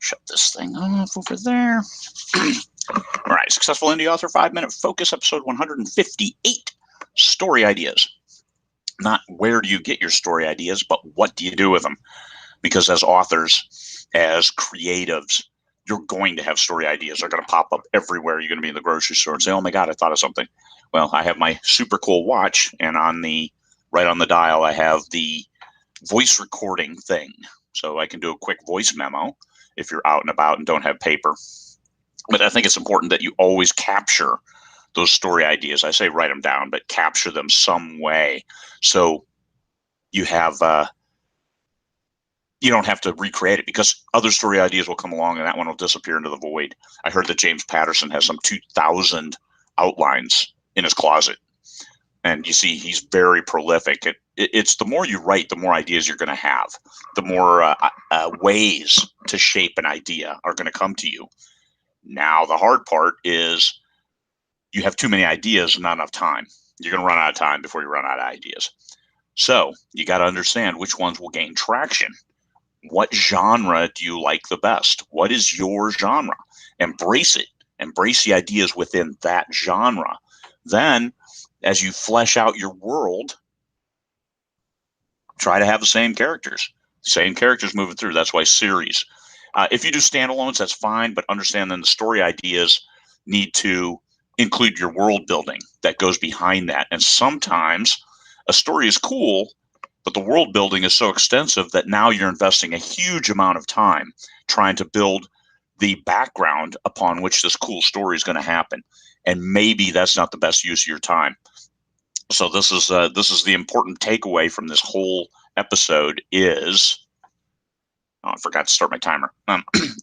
Shut this thing off over there. All right, Successful Indie Author 5-Minute Focus, episode 158, Story Ideas. Not where do you get your story ideas, but what do you do with them? Because as authors, as creatives, you're going to have story ideas. They're going to pop up everywhere. You're going to be in the grocery store and say, oh my God, I thought of something. Well, I have my super cool watch, and right on the dial, I have the voice recording thing. So I can do a quick voice memo if you're out and about and don't have paper. But I think it's important that you always capture those story ideas. I say write them down, but capture them some way. So you have, you don't have to recreate it, because other story ideas will come along and that one will disappear into the void. I heard that James Patterson has some 2,000 outlines in his closet. And you see, he's very prolific. It's the more you write, the more ideas you're going to have. The more ways to shape an idea are going to come to you. Now, the hard part is you have too many ideas and not enough time. You're going to run out of time before you run out of ideas. So you got to understand which ones will gain traction. What genre do you like the best? What is your genre? Embrace it. Embrace the ideas within that genre. Then, as you flesh out your world, try to have the same characters. Same characters moving through. That's why series. If you do standalones, that's fine, but understand then the story ideas need to include your world building that goes behind that. And sometimes a story is cool, but the world building is so extensive that now you're investing a huge amount of time trying to build the background upon which this cool story is going to happen. And maybe that's not the best use of your time. So this is the important takeaway from this whole episode is, oh, I forgot to start my timer,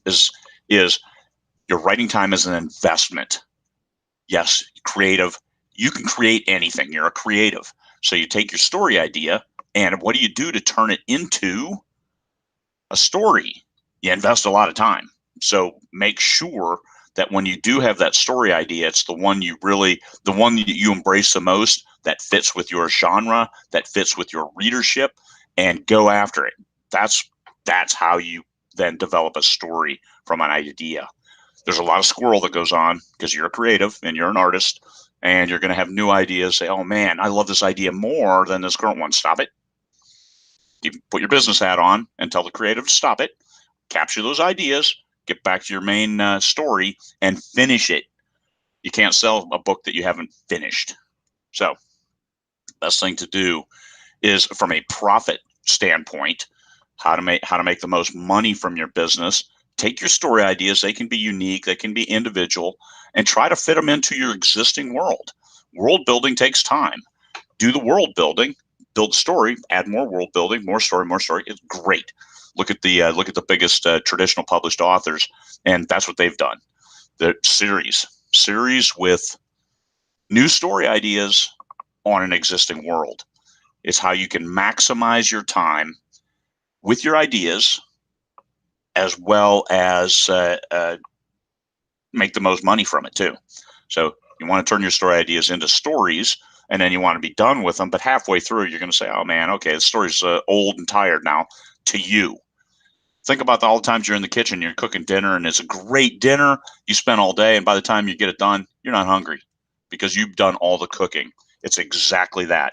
is your writing time is an investment. Yes, creative. You can create anything. You're a creative. So you take your story idea, and what do you do to turn it into a story? You invest a lot of time. So make sure that when you do have that story idea, it's the one you embrace the most, that fits with your genre, that fits with your readership, and go after it. That's how you then develop a story from an idea. There's a lot of squirrel that goes on because you're a creative and you're an artist, and you're going to have new ideas. Say, oh man, I love this idea more than this current one. Stop it. You put your business hat on and tell the creative to stop it. Capture those ideas, get back to your main story, and finish it. You can't sell a book that you haven't finished. So best thing to do is, from a profit standpoint, how to make the most money from your business. Take your story ideas. They can be unique. They can be individual, and try to fit them into your existing world. World building takes time. Do the world building, build story, add more world building, more story. It's great. Look at the biggest traditional published authors, and that's what they've done. The series with new story ideas on an existing world. It's how you can maximize your time with your ideas, as well as make the most money from it too. So you want to turn your story ideas into stories, and then you want to be done with them. But halfway through, you're going to say, oh man, okay, the story's old and tired now to you. Think about all the times you're in the kitchen, you're cooking dinner, and it's a great dinner. You spent all day, and by the time you get it done, you're not hungry because you've done all the cooking. It's exactly that.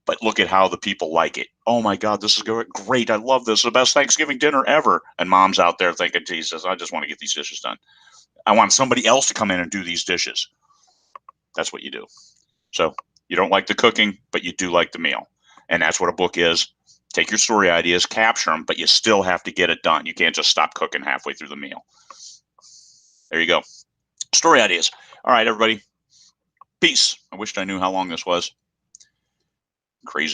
But look at how the people like it. Oh my God, this is great. I love this. The best Thanksgiving dinner ever. And mom's out there thinking, Jesus, I just want to get these dishes done. I want somebody else to come in and do these dishes. That's what you do. So you don't like the cooking, but you do like the meal. And that's what a book is. Take your story ideas, capture them, but you still have to get it done. You can't just stop cooking halfway through the meal. There you go. Story ideas. All right, everybody. Peace. I wished I knew how long this was. Crazy.